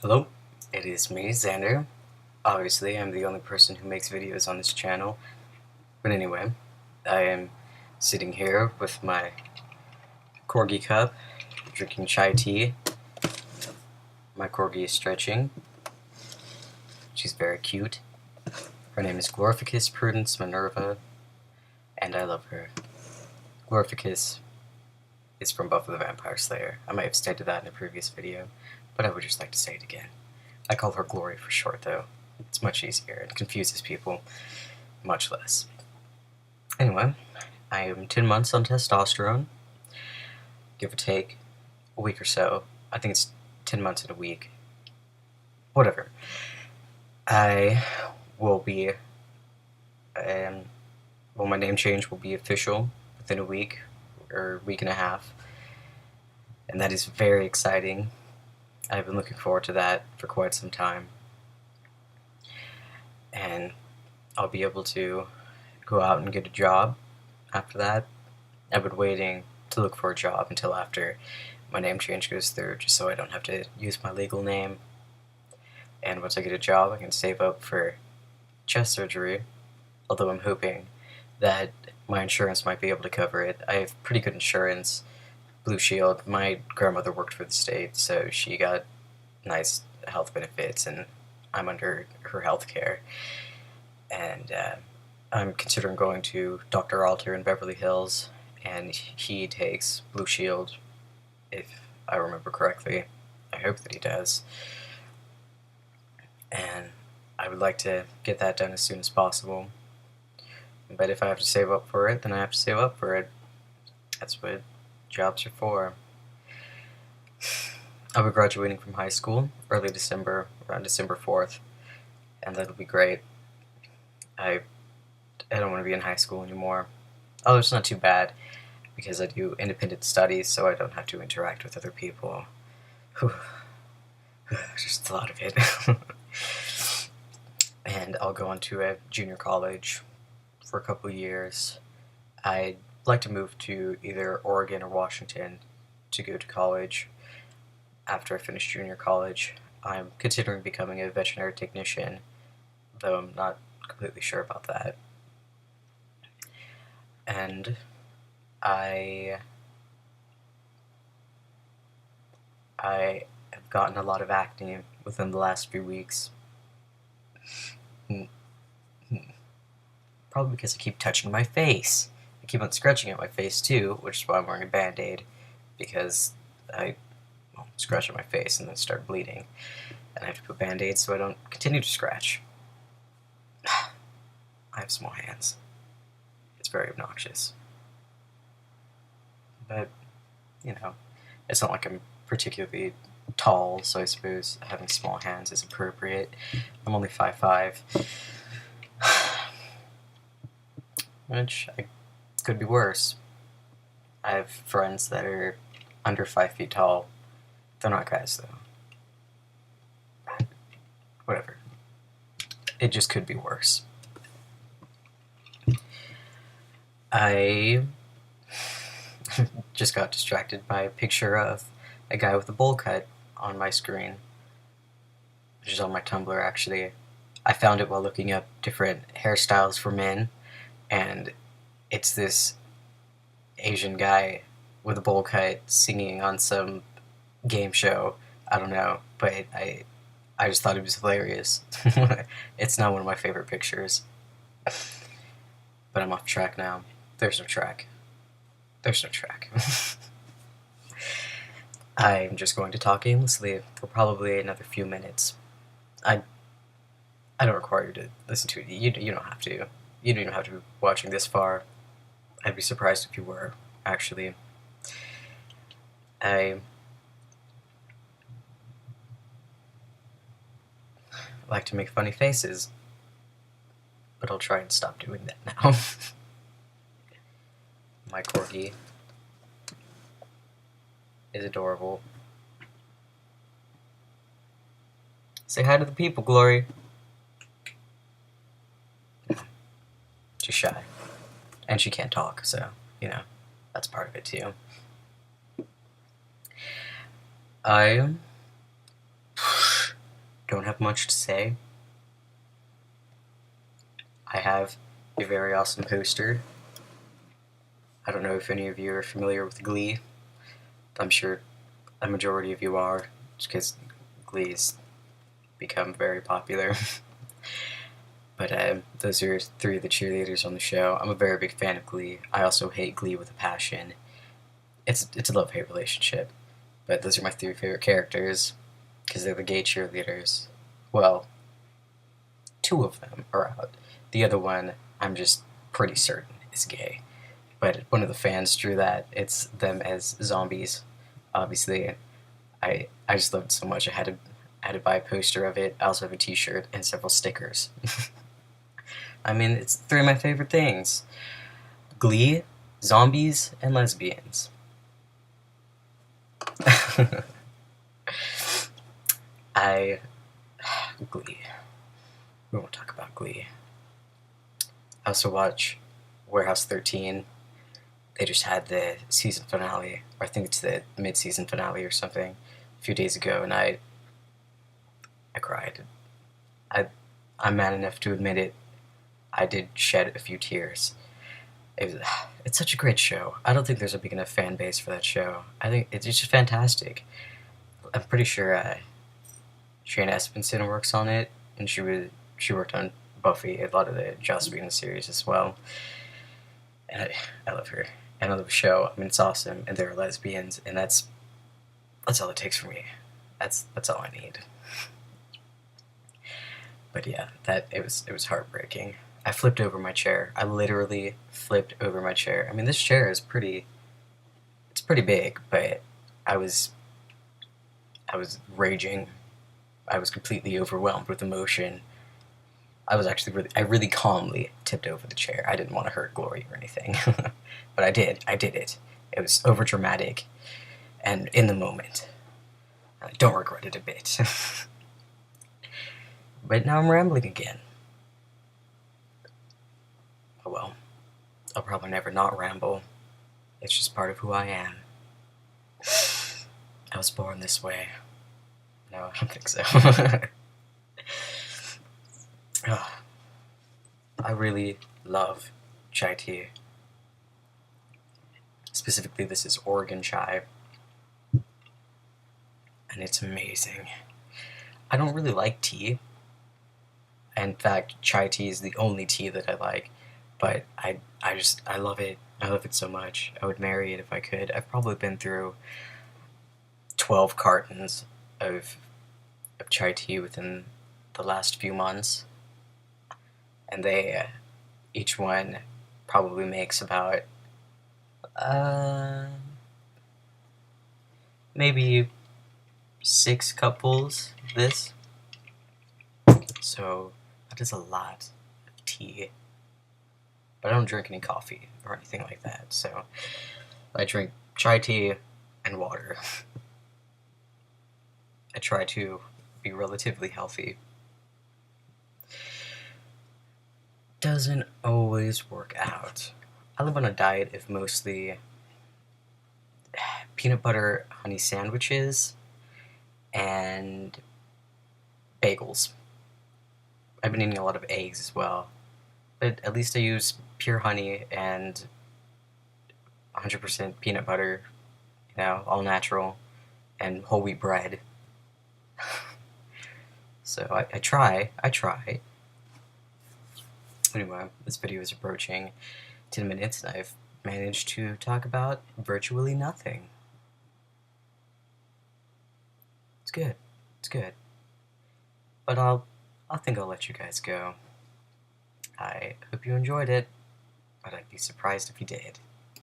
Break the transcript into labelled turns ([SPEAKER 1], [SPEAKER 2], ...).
[SPEAKER 1] Hello, it is me, Xander. Obviously, I'm the only person who makes videos on this channel. But anyway, I am sitting here with my corgi cup, drinking chai tea. My corgi is stretching. She's very cute. Her name is Glorificus Prudence Minerva, and I love her. Glorificus is from Buffy the Vampire Slayer. I might have stated that in a previous video, but I would just like to say it again. I call her Glory for short, though. It's much easier and confuses people much less. Anyway, I am 10 months on testosterone, give or take a week or so. I think it's 10 months in a week. Whatever. I will be, my name change will be official within a week or week and a half, and that is very exciting. I've been looking forward to that for quite some time, and I'll be able to go out and get a job after that. I've been waiting to look for a job until after my name change goes through, just so I don't have to use my legal name. And once I get a job, I can save up for chest surgery, although I'm hoping that my insurance might be able to cover it. I have pretty good insurance, Blue Shield. My grandmother worked for the state, so she got nice health benefits, and I'm under her health care. And I'm considering going to Dr. Alter in Beverly Hills, and he takes Blue Shield, if I remember correctly. I hope that he does. And I would like to get that done as soon as possible. But if I have to save up for it, then I have to save up for it. That's what jobs are for. I'll be graduating from high school early December, around December 4th, and that'll be great. I don't want to be in high school anymore. Although it's not too bad, because I do independent studies, so I don't have to interact with other people. Just the thought of it. And I'll go on to a junior college for a couple years. I'd like to move to either Oregon or Washington to go to college after I finish junior college. I'm considering becoming a veterinary technician, though I'm not completely sure about that. And I have gotten a lot of acne within the last few weeks. Probably because I keep touching my face. I keep on scratching at my face too, which is why I'm wearing a band-aid, because I scratch at my face and then start bleeding, and I have to put band-aids so I don't continue to scratch. I have small hands. It's very obnoxious. But, you know, it's not like I'm particularly tall, so I suppose having small hands is appropriate. I'm only 5'5", which could be worse. I have friends that are under 5 feet tall. They're not guys, though. Whatever. It just could be worse. I just got distracted by a picture of a guy with a bowl cut on my screen, which is on my Tumblr, actually. I found it while looking up different hairstyles for men, and it's this Asian guy with a bowl cut singing on some game show. I don't know, but I just thought it was hilarious. It's not one of my favorite pictures. But I'm off track now. There's no track. There's no track. I'm just going to talk aimlessly for probably another few minutes. I don't require you to listen to it. You don't have to. You don't even have to be watching this far. I'd be surprised if you were, actually. I like to make funny faces, but I'll try and stop doing that now. My corgi is adorable. Say hi to the people, Glory. She's shy. And she can't talk, so, you know, that's part of it too. don't have much to say. I have a very awesome poster. I don't know if any of you are familiar with Glee. I'm sure a majority of you are, just because Glee's become very popular. But those are three of the cheerleaders on the show. I'm a very big fan of Glee. I also hate Glee with a passion. It's a love-hate relationship. But those are my three favorite characters, because they're the gay cheerleaders. Well, two of them are out. The other one, I'm just pretty certain, is gay. But one of the fans drew that. It's them as zombies. Obviously, I just loved it so much. I had to buy a poster of it. I also have a t-shirt and several stickers. I mean, it's three of my favorite things. Glee, zombies, and lesbians. Glee. We won't talk about Glee. I also watch Warehouse 13. They just had the season finale, or I think it's the mid-season finale or something, a few days ago, and I cried. I'm man enough to admit it. I did shed a few tears. It's such a great show. I don't think there's a big enough fan base for that show. I think it's just fantastic. I'm pretty sure Shayna Espenson works on it, and she worked on Buffy, a lot of the Joss Whedon series as well. And I love her. And I love the show. I mean, it's awesome, and there are lesbians, and that's all it takes for me. That's all I need. But yeah, it was heartbreaking. I flipped over my chair. I literally flipped over my chair. I mean, this chair is pretty big, but I was raging. I was completely overwhelmed with emotion. I really calmly tipped over the chair. I didn't want to hurt Glory or anything. But I did it. It was over dramatic and in the moment. I don't regret it a bit. But now I'm rambling again. Oh well. I'll probably never not ramble. It's just part of who I am. I was born this way. No, I don't think so. I really love chai tea. Specifically, this is Oregon chai. And it's amazing. I don't really like tea. In fact, chai tea is the only tea that I like. But I love it. I love it so much. I would marry it if I could. I've probably been through 12 cartons of chai tea within the last few months. And they, each one probably makes about, maybe 6 cupfuls of this. So that is a lot of tea. But I don't drink any coffee or anything like that, so I drink chai tea and water. I try to be relatively healthy. Doesn't always work out. I live on a diet of mostly peanut butter honey sandwiches and bagels. I've been eating a lot of eggs as well, but at least I use pure honey and 100% peanut butter, you know, all natural, and whole wheat bread. So I try. Anyway, this video is approaching 10 minutes, and I've managed to talk about virtually nothing. It's good. But I think I'll let you guys go. I hope you enjoyed it, but I'd be surprised if you did.